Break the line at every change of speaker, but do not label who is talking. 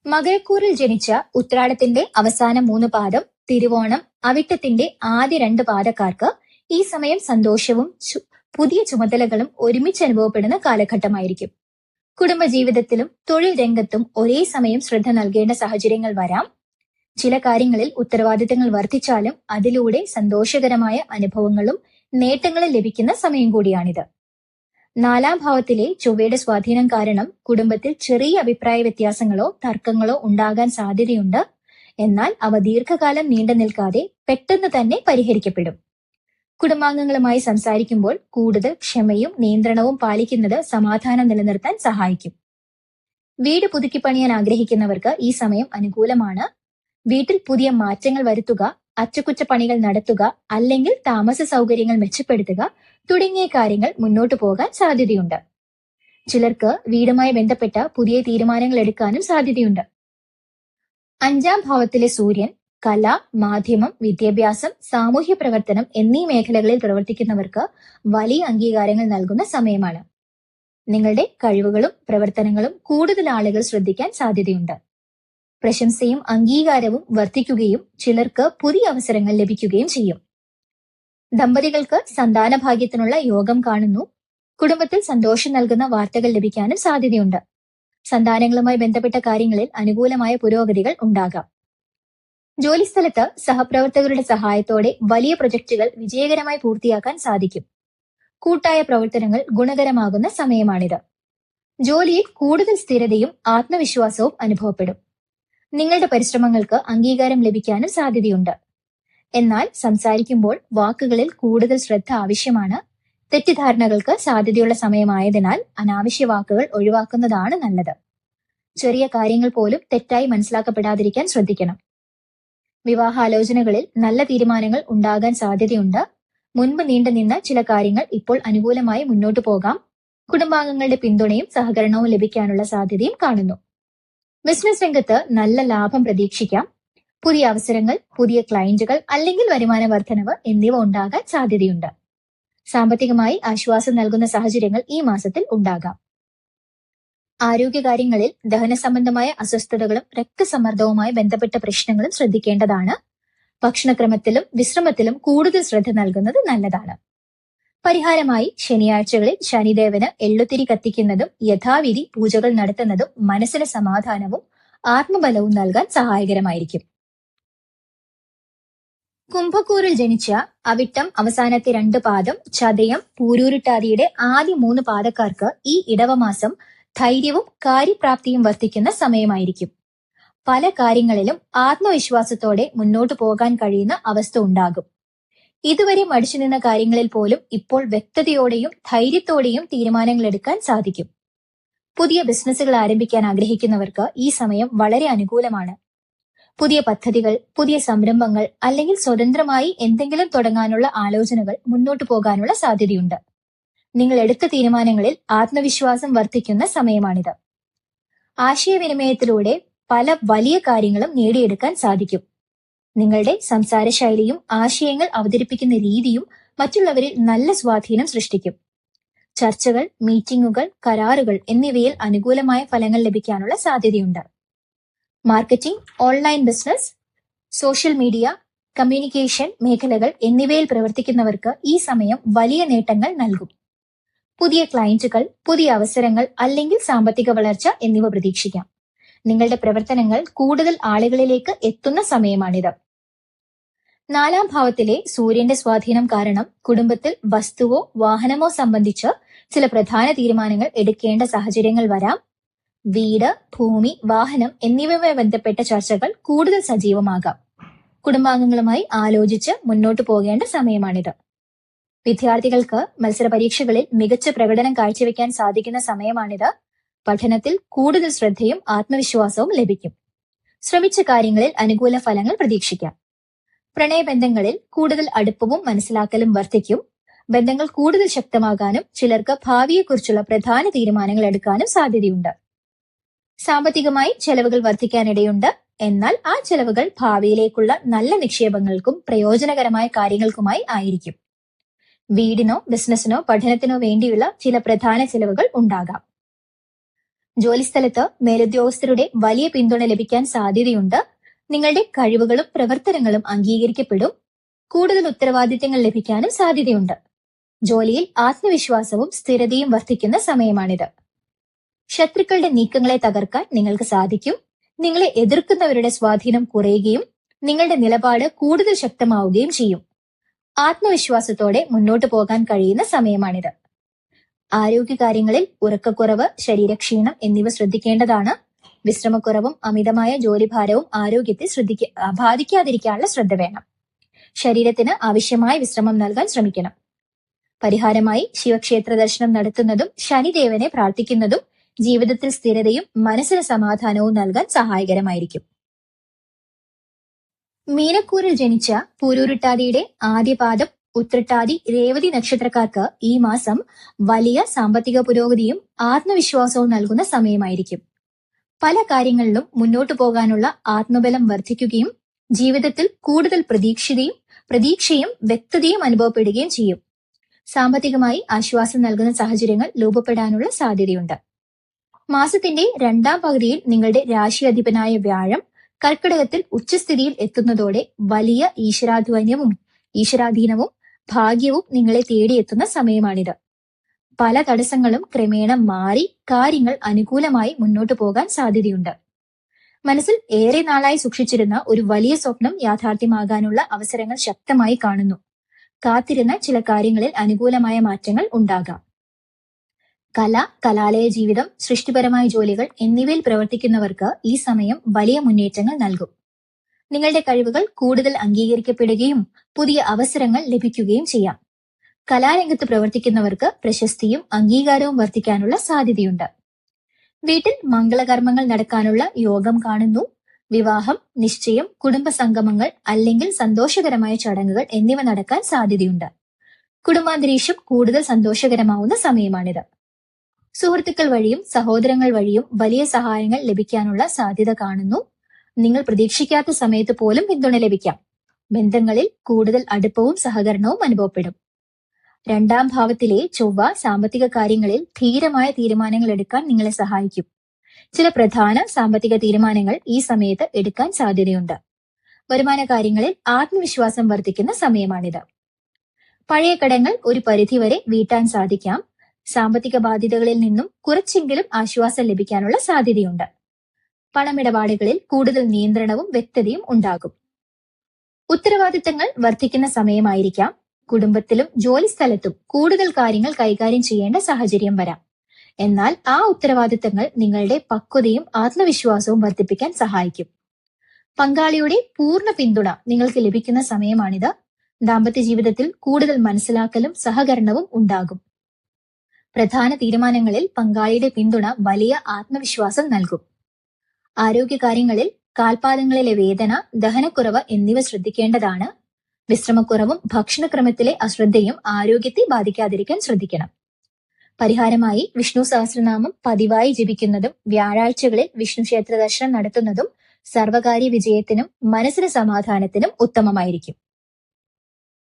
മകരക്കൂറിൽ ജനിച്ച ഉത്രാടത്തിന്റെ അവസാന 3 പാദം, തിരുവോണം, അവിട്ടത്തിന്റെ ആദ്യ 2 പാദക്കാർക്ക് ഈ സമയം സന്തോഷവും പുതിയ ചുമതലകളും ഒരുമിച്ച് അനുഭവപ്പെടുന്ന കാലഘട്ടമായിരിക്കും. കുടുംബജീവിതത്തിലും തൊഴിൽ രംഗത്തും ഒരേ സമയം ശ്രദ്ധ നൽകേണ്ട സാഹചര്യങ്ങൾ വരാം. ചില കാര്യങ്ങളിൽ ഉത്തരവാദിത്തങ്ങൾ വർദ്ധിച്ചാലും അതിലൂടെ സന്തോഷകരമായ അനുഭവങ്ങളും നേട്ടങ്ങളും ലഭിക്കുന്ന സമയം കൂടിയാണിത്. 4-ാം ഭാവത്തിലെ ചൊവ്വയുടെ സ്വാധീനം കാരണം കുടുംബത്തിൽ ചെറിയ അഭിപ്രായ വ്യത്യാസങ്ങളോ തർക്കങ്ങളോ ഉണ്ടാകാൻ സാധ്യതയുണ്ട്. എന്നാൽ അവ ദീർഘകാലം നീണ്ടു നിൽക്കാതെ പെട്ടെന്ന് തന്നെ പരിഹരിക്കപ്പെടും. കുടുംബാംഗങ്ങളുമായി സംസാരിക്കുമ്പോൾ കൂടുതൽ ക്ഷമയും നിയന്ത്രണവും പാലിക്കുന്നത് സമാധാനം നിലനിർത്താൻ സഹായിക്കും. വീട് പുതുക്കി പണിയാൻ ആഗ്രഹിക്കുന്നവർക്ക് ഈ സമയം അനുകൂലമാണ്. വീട്ടിൽ പുതിയ മാറ്റങ്ങൾ വരുത്തുക, അറ്റകുറ്റപ്പണികൾ നടത്തുക, അല്ലെങ്കിൽ താമസ സൗകര്യങ്ങൾ മെച്ചപ്പെടുത്തുക തുടങ്ങിയ കാര്യങ്ങൾ മുന്നോട്ടു പോകാൻ സാധ്യതയുണ്ട്. ചിലർക്ക് വീടുമായി ബന്ധപ്പെട്ട പുതിയ തീരുമാനങ്ങൾ എടുക്കാനും സാധ്യതയുണ്ട്. 5-ാം ഭാവത്തിലെ സൂര്യൻ കല, മാധ്യമം, വിദ്യാഭ്യാസം, സാമൂഹ്യ പ്രവർത്തനം എന്നീ മേഖലകളിൽ പ്രവർത്തിക്കുന്നവർക്ക് വലിയ അംഗീകാരങ്ങൾ നൽകുന്ന സമയമാണ്. നിങ്ങളുടെ കഴിവുകളും പ്രവർത്തനങ്ങളും കൂടുതൽ ആളുകൾ ശ്രദ്ധിക്കാൻ സാധ്യതയുണ്ട്. പ്രശംസയും അംഗീകാരവും വർദ്ധിക്കുകയും ചിലർക്ക് പുതിയ അവസരങ്ങൾ ലഭിക്കുകയും ചെയ്യും. ദമ്പതികൾക്ക് സന്താന ഭാഗ്യത്തിനുള്ള യോഗം കാണുന്നു. കുടുംബത്തിൽ സന്തോഷം നൽകുന്ന വാർത്തകൾ ലഭിക്കാനും സാധ്യതയുണ്ട്. സന്താനങ്ങളുമായി ബന്ധപ്പെട്ട കാര്യങ്ങളിൽ അനുകൂലമായ പുരോഗതികൾ ഉണ്ടാകാം. ജോലിസ്ഥലത്ത് സഹപ്രവർത്തകരുടെ സഹായത്തോടെ വലിയ പ്രൊജക്ടുകൾ വിജയകരമായി പൂർത്തിയാക്കാൻ സാധിക്കും. കൂട്ടായ പ്രവർത്തനങ്ങൾ ഗുണകരമാകുന്ന സമയമാണിത്. ജോലിയിൽ കൂടുതൽ സ്ഥിരതയും ആത്മവിശ്വാസവും അനുഭവപ്പെടും. നിങ്ങളുടെ പരിശ്രമങ്ങൾക്ക് അംഗീകാരം ലഭിക്കാനും സാധ്യതയുണ്ട്. എന്നാൽ സംസാരിക്കുമ്പോൾ വാക്കുകളിൽ കൂടുതൽ ശ്രദ്ധ ആവശ്യമാണ്. തെറ്റിദ്ധാരണകൾക്ക് സാധ്യതയുള്ള സമയമായതിനാൽ അനാവശ്യ വാക്കുകൾ ഒഴിവാക്കുന്നതാണ് നല്ലത്. ചെറിയ കാര്യങ്ങൾ പോലും തെറ്റായി മനസ്സിലാക്കപ്പെടാതിരിക്കാൻ ശ്രദ്ധിക്കണം. വിവാഹാലോചനകളിൽ നല്ല തീരുമാനങ്ങൾ ഉണ്ടാകാൻ സാധ്യതയുണ്ട്. മുൻപ് നീണ്ടുനിന്ന ചില കാര്യങ്ങൾ ഇപ്പോൾ അനുകൂലമായി മുന്നോട്ടു പോകാം. കുടുംബാംഗങ്ങളുടെ പിന്തുണയും സഹകരണവും ലഭിക്കാനുള്ള സാധ്യതയും കാണുന്നു. ബിസിനസ് രംഗത്ത് നല്ല ലാഭം പ്രതീക്ഷിക്കാം. പുതിയ അവസരങ്ങൾ, പുതിയ ക്ലയന്റുകൾ അല്ലെങ്കിൽ വരുമാന വർധനവ് എന്നിവ ഉണ്ടാകാൻ സാധ്യതയുണ്ട്. സാമ്പത്തികമായി ആശ്വാസം നൽകുന്ന സാഹചര്യങ്ങൾ ഈ മാസത്തിൽ ഉണ്ടാകാം. ആരോഗ്യകാര്യങ്ങളിൽ ദഹന സംബന്ധമായ അസ്വസ്ഥതകളും രക്തസമ്മർദ്ദവുമായി ബന്ധപ്പെട്ട പ്രശ്നങ്ങളും ശ്രദ്ധിക്കേണ്ടതാണ്. ഭക്ഷണക്രമത്തിലും വിശ്രമത്തിലും കൂടുതൽ ശ്രദ്ധ നൽകുന്നത് നല്ലതാണ്. പരിഹാരമായി ശനിയാഴ്ചകളിൽ ശനിദേവന് എള്ളുത്തിരി കത്തിക്കുന്നതും യഥാവിധി പൂജകൾ നടത്തുന്നതും മനസ്സിന് സമാധാനവും ആത്മബലവും നൽകാൻ സഹായകരമായിരിക്കും. കുംഭക്കൂറിൽ ജനിച്ച അവിട്ടം അവസാനത്തെ 2 പാദം, ചതയം, പൂരൂരുട്ടാതിയുടെ ആദ്യ 3 പാദക്കാർക്ക് ഈ ഇടവമാസം ധൈര്യവും കാര്യപ്രാപ്തിയും വർദ്ധിക്കുന്ന സമയമായിരിക്കും. പല കാര്യങ്ങളിലും ആത്മവിശ്വാസത്തോടെ മുന്നോട്ടു പോകാൻ കഴിയുന്ന അവസ്ഥ ഉണ്ടാകും. ഇതുവരെ മടിച്ചു നിന്ന കാര്യങ്ങളിൽ പോലും ഇപ്പോൾ വ്യക്തതയോടെയും ധൈര്യത്തോടെയും തീരുമാനങ്ങൾ എടുക്കാൻ സാധിക്കും. പുതിയ ബിസിനസ്സുകൾ ആരംഭിക്കാൻ ആഗ്രഹിക്കുന്നവർക്ക് ഈ സമയം വളരെ അനുകൂലമാണ്. പുതിയ പദ്ധതികൾ, പുതിയ സംരംഭങ്ങൾ അല്ലെങ്കിൽ സ്വതന്ത്രമായി എന്തെങ്കിലും തുടങ്ങാനുള്ള ആലോചനകൾ മുന്നോട്ടു പോകാനുള്ള സാധ്യതയുണ്ട്. നിങ്ങൾ എടുത്ത തീരുമാനങ്ങളിൽ ആത്മവിശ്വാസം വർദ്ധിക്കുന്ന സമയമാണിത്. ആശയവിനിമയത്തിലൂടെ പല വലിയ കാര്യങ്ങളും നേടിയെടുക്കാൻ സാധിക്കും. നിങ്ങളുടെ സംസാര ശൈലിയും ആശയങ്ങൾ അവതരിപ്പിക്കുന്ന രീതിയും മറ്റുള്ളവരിൽ നല്ല സ്വാധീനം സൃഷ്ടിക്കും. ചർച്ചകൾ, മീറ്റിംഗുകൾ, കരാറുകൾ എന്നിവയിൽ അനുകൂലമായ ഫലങ്ങൾ ലഭിക്കാനുള്ള സാധ്യതയുണ്ട്. Marketing, online business, social media, communication മേഖലകൾ എന്നിവയിൽ പ്രവർത്തിക്കുന്നവർക്ക് ഈ സമയം വലിയ നേട്ടങ്ങൾ നൽകും. പുതിയ ക്ലയന്റുകൾ, പുതിയ അവസരങ്ങൾ അല്ലെങ്കിൽ സാമ്പത്തിക വളർച്ച എന്നിവ പ്രതീക്ഷിക്കാം. നിങ്ങളുടെ പ്രവർത്തനങ്ങൾ കൂടുതൽ ആളുകളിലേക്ക് എത്തുന്ന സമയമാണിത്. 4-ാം ഭാവത്തിലെ സൂര്യന്റെ സ്വാധീനം കാരണം കുടുംബത്തിൽ വസ്തുവോ വാഹനമോ സംബന്ധിച്ച് ചില പ്രധാന തീരുമാനങ്ങൾ എടുക്കേണ്ട സാഹചര്യങ്ങൾ വരാം. വീട്, ഭൂമി, വാഹനം എന്നിവയുമായി ബന്ധപ്പെട്ട ചർച്ചകൾ കൂടുതൽ സജീവമാകാം. കുടുംബാംഗങ്ങളുമായി ആലോചിച്ച് മുന്നോട്ടു പോകേണ്ട സമയമാണിത്. വിദ്യാർത്ഥികൾക്ക് മത്സര പരീക്ഷകളിൽ മികച്ച പ്രകടനം കാഴ്ചവെക്കാൻ സാധിക്കുന്ന സമയമാണിത്. പഠനത്തിൽ കൂടുതൽ ശ്രദ്ധയും ആത്മവിശ്വാസവും ലഭിക്കും. ശ്രമിച്ച കാര്യങ്ങളിൽ അനുകൂല ഫലങ്ങൾ പ്രതീക്ഷിക്കാം. പ്രണയബന്ധങ്ങളിൽ കൂടുതൽ അടുപ്പവും മനസ്സിലാക്കലും വർദ്ധിക്കും. ബന്ധങ്ങൾ കൂടുതൽ ശക്തമാകാനും ചിലർക്ക് ഭാവിയെക്കുറിച്ചുള്ള പ്രധാന തീരുമാനങ്ങൾ എടുക്കാനും സാധ്യതയുണ്ട്. സാമ്പത്തികമായി ചെലവുകൾ വർദ്ധിക്കാനിടയുണ്ട്. എന്നാൽ ആ ചെലവുകൾ ഭാവിയിലേക്കുള്ള നല്ല നിക്ഷേപങ്ങൾക്കും പ്രയോജനകരമായ കാര്യങ്ങൾക്കുമായി ആയിരിക്കും. വീടിനോ ബിസിനസിനോ പഠനത്തിനോ വേണ്ടിയുള്ള ചില പ്രധാന ചെലവുകൾ ഉണ്ടാകാം. ജോലിസ്ഥലത്ത് മേലുദ്യോഗസ്ഥരുടെ വലിയ പിന്തുണ ലഭിക്കാൻ സാധ്യതയുണ്ട്. നിങ്ങളുടെ കഴിവുകളും പ്രവർത്തനങ്ങളും അംഗീകരിക്കപ്പെടും. കൂടുതൽ ഉത്തരവാദിത്തങ്ങൾ ലഭിക്കാനും സാധ്യതയുണ്ട്. ജോലിയിൽ ആത്മവിശ്വാസവും സ്ഥിരതയും വർദ്ധിക്കുന്ന സമയമാണിത്. ശത്രുക്കളുടെ നീക്കങ്ങളെ തകർക്കാൻ നിങ്ങൾക്ക് സാധിക്കും. നിങ്ങളെ എതിർക്കുന്നവരുടെ സ്വാധീനം കുറയുകയും നിങ്ങളുടെ നിലപാട് കൂടുതൽ ശക്തമാവുകയും ചെയ്യും. ആത്മവിശ്വാസത്തോടെ മുന്നോട്ടു പോകാൻ കഴിയുന്ന സമയമാണിത്. ആരോഗ്യകാര്യങ്ങളിൽ ഉറക്കക്കുറവ്, ശരീരക്ഷീണം എന്നിവ ശ്രദ്ധിക്കേണ്ടതാണ്. വിശ്രമക്കുറവും അമിതമായ ജോലിഭാരവും ആരോഗ്യത്തെ ബാധിക്കാതിരിക്കാനുള്ള ശ്രദ്ധ വേണം. ശരീരത്തിന് ആവശ്യമായ വിശ്രമം നൽകാൻ ശ്രമിക്കണം. പരിഹാരമായി ശിവക്ഷേത്ര ദർശനം നടത്തുന്നതും ശനിദേവനെ പ്രാർത്ഥിക്കുന്നതും ജീവിതത്തിൽ സ്ഥിരതയും മനസ്സിന് സമാധാനവും നൽകാൻ സഹായകരമായിരിക്കും. മീനക്കൂറിൽ ജനിച്ച പൂരൂരുട്ടാതിയുടെ ആദ്യപാദം, ഉത്രട്ടാതി, രേവതി നക്ഷത്രക്കാർക്ക് ഈ മാസം വലിയ സാമ്പത്തിക പുരോഗതിയും ആത്മവിശ്വാസവും നൽകുന്ന സമയമായിരിക്കും. പല കാര്യങ്ങളിലും മുന്നോട്ടു പോകാനുള്ള ആത്മബലം വർദ്ധിക്കുകയും ജീവിതത്തിൽ കൂടുതൽ പ്രതീക്ഷയും വ്യക്തതയും അനുഭവപ്പെടുകയും ചെയ്യും. സാമ്പത്തികമായി ആശ്വാസം നൽകുന്ന സാഹചര്യങ്ങൾ രൂപപ്പെടാനുള്ള സാധ്യതയുണ്ട്. മാസത്തിന്റെ രണ്ടാം പകുതിയിൽ നിങ്ങളുടെ രാശി അധിപനായ വ്യാഴം കർക്കിടകത്തിൽ ഉച്ചസ്ഥിതിയിൽ എത്തുന്നതോടെ വലിയ ഈശ്വരാധീനവും ഭാഗ്യവും നിങ്ങളെ തേടിയെത്തുന്ന സമയമാണിത്. പല തടസ്സങ്ങളും ക്രമേണ മാറി കാര്യങ്ങൾ അനുകൂലമായി മുന്നോട്ടു പോകാൻ സാധ്യതയുണ്ട്. മനസ്സിൽ ഏറെ നാളായി സൂക്ഷിച്ചിരുന്ന ഒരു വലിയ സ്വപ്നം യാഥാർത്ഥ്യമാകാനുള്ള അവസരങ്ങൾ ശക്തമായി കാണുന്നു. കാത്തിരുന്ന ചില കാര്യങ്ങളിൽ അനുകൂലമായ മാറ്റങ്ങൾ ഉണ്ടാകാം. കല, കലാലയ ജീവിതം, സൃഷ്ടിപരമായ ജോലികൾ എന്നിവയിൽ പ്രവർത്തിക്കുന്നവർക്ക് ഈ സമയം വലിയ മുന്നേറ്റങ്ങൾ നൽകും. നിങ്ങളുടെ കഴിവുകൾ കൂടുതൽ അംഗീകരിക്കപ്പെടുകയും പുതിയ അവസരങ്ങൾ ലഭിക്കുകയും ചെയ്യാം. കലാരംഗത്ത് പ്രവർത്തിക്കുന്നവർക്ക് പ്രശസ്തിയും അംഗീകാരവും വർദ്ധിക്കാനുള്ള സാധ്യതയുണ്ട്. വീട്ടിൽ മംഗളകർമ്മങ്ങൾ നടക്കാനുള്ള യോഗം കാണുന്നു. വിവാഹം, നിശ്ചയം, കുടുംബസംഗമങ്ങൾ അല്ലെങ്കിൽ സന്തോഷകരമായ ചടങ്ങുകൾ എന്നിവ നടക്കാൻ സാധ്യതയുണ്ട്. കുടുംബാന്തരീക്ഷം കൂടുതൽ സന്തോഷകരമാവുന്ന സമയമാണിത്. സുഹൃത്തുക്കൾ വഴിയും സഹോദരങ്ങൾ വഴിയും വലിയ സഹായങ്ങൾ ലഭിക്കാനുള്ള സാധ്യത കാണുന്നു. നിങ്ങൾ പ്രതീക്ഷിക്കാത്ത സമയത്ത് പോലും പിന്തുണ ലഭിക്കാം. ബന്ധങ്ങളിൽ കൂടുതൽ അടുപ്പവും സഹകരണവും അനുഭവപ്പെടും. രണ്ടാം ഭാവത്തിലെ ചൊവ്വ സാമ്പത്തിക കാര്യങ്ങളിൽ ധീരമായ തീരുമാനങ്ങൾ എടുക്കാൻ നിങ്ങളെ സഹായിക്കും. ചില പ്രധാന സാമ്പത്തിക തീരുമാനങ്ങൾ ഈ സമയത്ത് എടുക്കാൻ സാധ്യതയുണ്ട്. വരുമാന കാര്യങ്ങളിൽ ആത്മവിശ്വാസം വർദ്ധിക്കുന്ന സമയമാണിത്. പഴയ കടങ്ങൾ ഒരു പരിധിവരെ വീട്ടാൻ സാധിക്കാം. സാമ്പത്തിക ബാധ്യതകളിൽ നിന്നും കുറച്ചെങ്കിലും ആശ്വാസം ലഭിക്കാനുള്ള സാധ്യതയുണ്ട്. പണമിടപാടുകളിൽ കൂടുതൽ നിയന്ത്രണവും വ്യക്തതയും ഉണ്ടാകും. ഉത്തരവാദിത്തങ്ങൾ വർദ്ധിക്കുന്ന സമയമായിരിക്കാം. കുടുംബത്തിലും ജോലിസ്ഥലത്തും കൂടുതൽ കാര്യങ്ങൾ കൈകാര്യം ചെയ്യേണ്ട സാഹചര്യം വരാം. എന്നാൽ ആ ഉത്തരവാദിത്തങ്ങൾ നിങ്ങളുടെ പക്വതയും ആത്മവിശ്വാസവും വർദ്ധിപ്പിക്കാൻ സഹായിക്കും. പങ്കാളിയുടെ പൂർണ്ണ പിന്തുണ നിങ്ങൾക്ക് ലഭിക്കുന്ന സമയമാണിത്. ദാമ്പത്യ ജീവിതത്തിൽ കൂടുതൽ മനസ്സിലാക്കലും സഹകരണവും ഉണ്ടാകും. പ്രധാന തീരുമാനങ്ങളിൽ പങ്കാളിയുടെ പിന്തുണ വലിയ ആത്മവിശ്വാസം നൽകും. ആരോഗ്യകാര്യങ്ങളിൽ കാൽപാദങ്ങളിലെ വേദന, ദഹനക്കുറവ് എന്നിവ ശ്രദ്ധിക്കേണ്ടതാണ്. വിശ്രമക്കുറവും ഭക്ഷണക്രമത്തിലെ അശ്രദ്ധയും ആരോഗ്യത്തെ ബാധിക്കാതിരിക്കാൻ ശ്രദ്ധിക്കണം. പരിഹാരമായി വിഷ്ണു സഹസ്രനാമം പതിവായി ജപിക്കുന്നതും വ്യാഴാഴ്ചകളിൽ വിഷ്ണു ക്ഷേത്ര ദർശനം നടത്തുന്നതും സർവകാര്യ വിജയത്തിനും മനസ്സിന് സമാധാനത്തിനും ഉത്തമമായിരിക്കും.